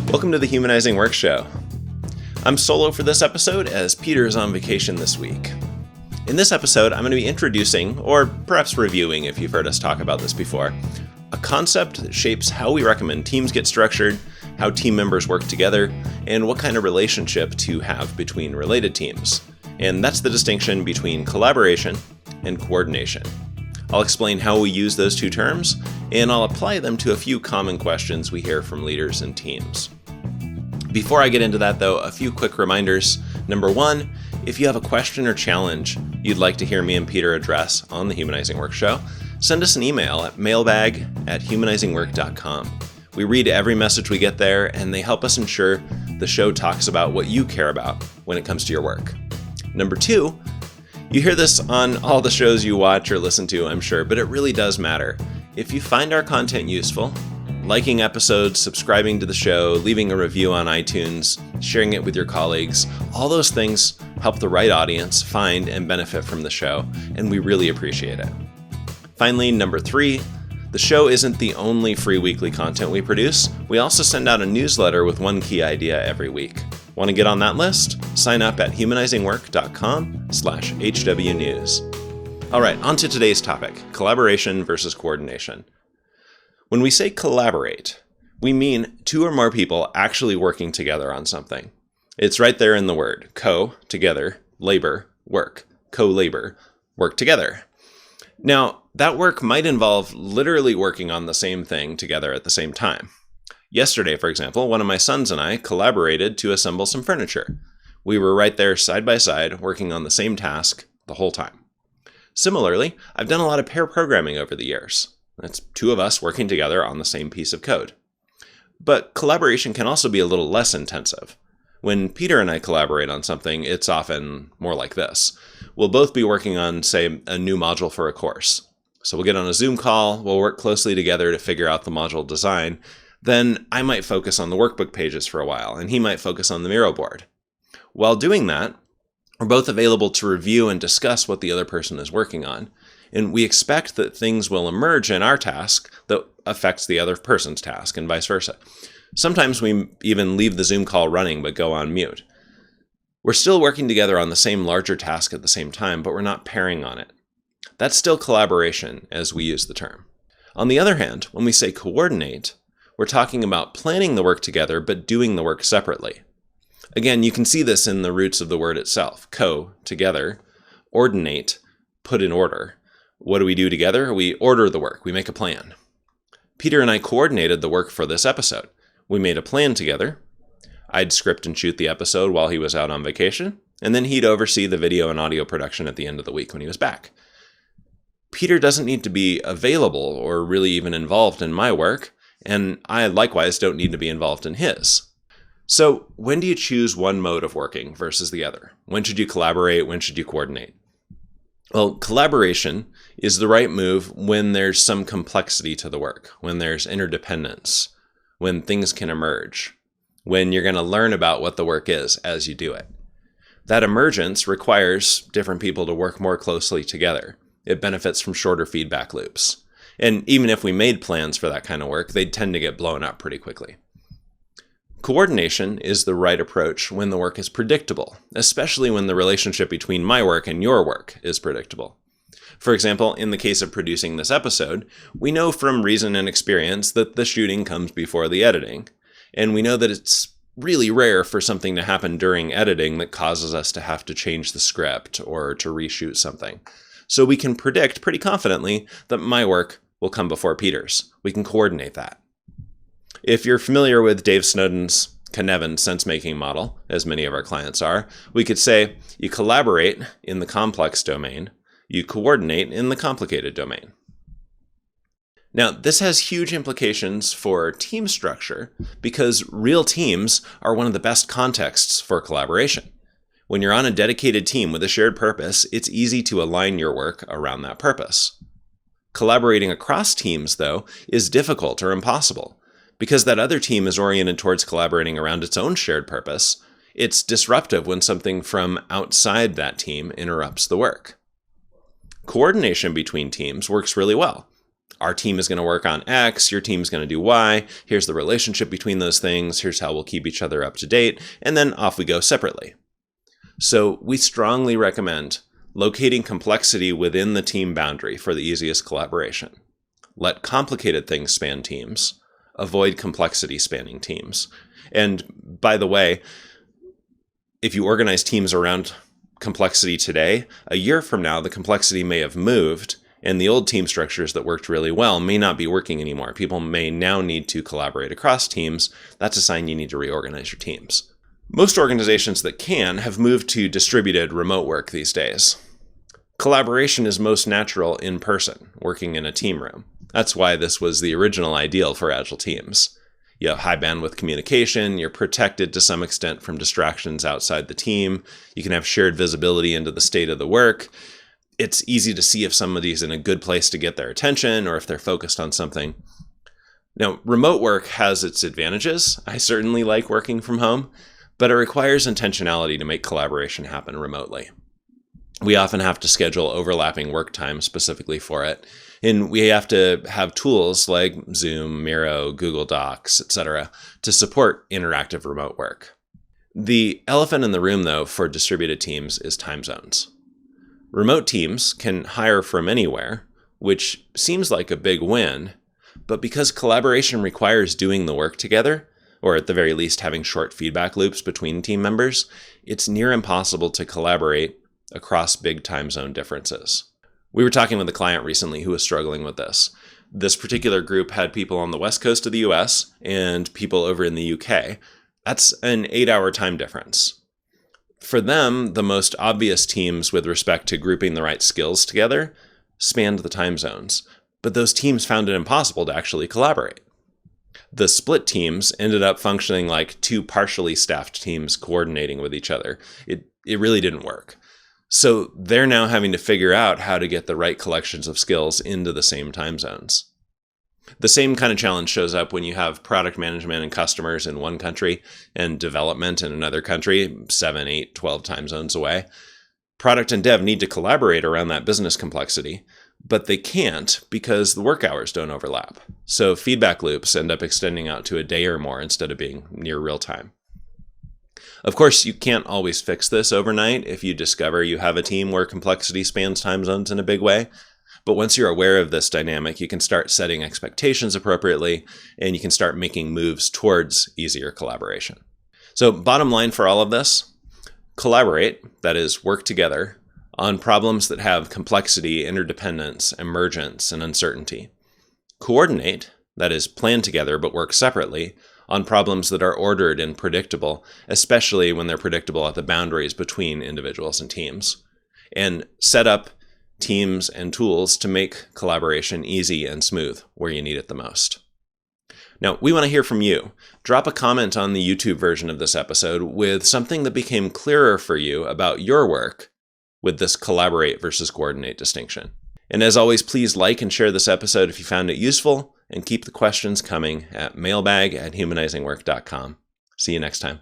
Welcome to the Humanizing Work Show. I'm solo for this episode as Peter is on vacation this week. In this episode, I'm going to be introducing, or perhaps reviewing if you've heard us talk about this before, a concept that shapes how we recommend teams get structured, how team members work together, and what kind of relationship to have between related teams. And that's the distinction between collaboration and coordination. I'll explain how we use those two terms, and I'll apply them to a few common questions we hear from leaders and teams. Before I get into that, though, a few quick reminders. Number one, if you have a question or challenge you'd like to hear me and Peter address on the Humanizing Work Show, send us an email at mailbag@humanizingwork.com. We read every message we get there, and they help us ensure the show talks about what you care about when it comes to your work. Number two, you hear this on all the shows you watch or listen to, I'm sure, but it really does matter. If you find our content useful, liking episodes, subscribing to the show, leaving a review on iTunes, sharing it with your colleagues, all those things help the right audience find and benefit from the show, and we really appreciate it. Finally, number three, the show isn't the only free weekly content we produce. We also send out a newsletter with one key idea every week. Want to get on that list? Sign up at humanizingwork.com/HWnews. All right, on to today's topic, collaboration versus coordination. When we say collaborate, we mean two or more people actually working together on something. It's right there in the word, together, labor, work, co-labor, work together. Now, that work might involve literally working on the same thing together at the same time. Yesterday, for example, one of my sons and I collaborated to assemble some furniture. We were right there side by side working on the same task the whole time. Similarly, I've done a lot of pair programming over the years. That's two of us working together on the same piece of code. But collaboration can also be a little less intensive. When Peter and I collaborate on something, it's often more like this. We'll both be working on, say, a new module for a course. So we'll get on a Zoom call, we'll work closely together to figure out the module design. Then I might focus on the workbook pages for a while, and he might focus on the Miro board. While doing that, we're both available to review and discuss what the other person is working on. And we expect that things will emerge in our task that affects the other person's task and vice versa. Sometimes we even leave the Zoom call running but go on mute. We're still working together on the same larger task at the same time, but we're not pairing on it. That's still collaboration as we use the term. On the other hand, when we say coordinate, we're talking about planning the work together but doing the work separately. Again, you can see this in the roots of the word itself. Together, ordinate, put in order. What do we do together? We order the work. We make a plan. Peter and I coordinated the work for this episode. We made a plan together. I'd script and shoot the episode while he was out on vacation, and then he'd oversee the video and audio production at the end of the week when he was back. Peter doesn't need to be available or really even involved in my work, and I likewise don't need to be involved in his. So when do you choose one mode of working versus the other? When should you collaborate? When should you coordinate? Well, collaboration is the right move when there's some complexity to the work, when there's interdependence, when things can emerge, when you're going to learn about what the work is as you do it. That emergence requires different people to work more closely together. It benefits from shorter feedback loops. And even if we made plans for that kind of work, they'd tend to get blown up pretty quickly. Coordination is the right approach when the work is predictable, especially when the relationship between my work and your work is predictable. For example, in the case of producing this episode, we know from reason and experience that the shooting comes before the editing, and we know that it's really rare for something to happen during editing that causes us to have to change the script or to reshoot something. So we can predict pretty confidently that my work will come before Peter's. We can coordinate that. If you're familiar with Dave Snowden's Cynefin sense-making model, as many of our clients are, we could say you collaborate in the complex domain, you coordinate in the complicated domain. Now, this has huge implications for team structure because real teams are one of the best contexts for collaboration. When you're on a dedicated team with a shared purpose, it's easy to align your work around that purpose. Collaborating across teams, though, is difficult or impossible. Because that other team is oriented towards collaborating around its own shared purpose, it's disruptive when something from outside that team interrupts the work. Coordination between teams works really well. our team is going to work on X, your team's going to do Y, here's the relationship between those things, here's how we'll keep each other up to date, and then off we go separately. So we strongly recommend locating complexity within the team boundary for the easiest collaboration. Let complicated things span teams. Avoid complexity spanning teams. And by the way, if you organize teams around complexity today, a year from now, the complexity may have moved, and the old team structures that worked really well may not be working anymore. People may now need to collaborate across teams. That's a sign you need to reorganize your teams. Most organizations that can have moved to distributed remote work these days. Collaboration is most natural in person, working in a team room. That's why this was the original ideal for agile teams. You have high bandwidth communication, you're protected to some extent from distractions outside the team, you can have shared visibility into the state of the work. It's easy to see if somebody's in a good place to get their attention or if they're focused on something. Now, remote work has its advantages. I certainly like working from home, but it requires intentionality to make collaboration happen remotely. We often have to schedule overlapping work time specifically for it. And we have to have tools like Zoom, Miro, Google Docs, etc. to support interactive remote work. The elephant in the room, though, for distributed teams is time zones. Remote teams can hire from anywhere, which seems like a big win, but because collaboration requires doing the work together, or at the very least having short feedback loops between team members, it's near impossible to collaborate across big time zone differences. We were talking with a client recently who was struggling with this. This particular group had people on the west coast of the US and people over in the UK. That's an 8-hour time difference. For them, the most obvious teams with respect to grouping the right skills together spanned the time zones, but those teams found it impossible to actually collaborate. The split teams ended up functioning like two partially staffed teams coordinating with each other. It really didn't work. So they're now having to figure out how to get the right collections of skills into the same time zones. The same kind of challenge shows up when you have product management and customers in one country and development in another country, 7, 8, 12 time zones away. Product and dev need to collaborate around that business complexity, but they can't because the work hours don't overlap. So feedback loops end up extending out to a day or more instead of being near real time. Of course, you can't always fix this overnight if you discover you have a team where complexity spans time zones in a big way. But once you're aware of this dynamic, you can start setting expectations appropriately, and you can start making moves towards easier collaboration. So bottom line for all of this, collaborate, that is, work together, on problems that have complexity, interdependence, emergence, and uncertainty. Coordinate, that is, plan together but work separately, on problems that are ordered and predictable, especially when they're predictable at the boundaries between individuals and teams. And set up teams and tools to make collaboration easy and smooth where you need it the most. Now, we want to hear from you. Drop a comment on the YouTube version of this episode with something that became clearer for you about your work with this collaborate versus coordinate distinction. And as always, please like and share this episode if you found it useful, and keep the questions coming at mailbag@humanizingwork.com. See you next time.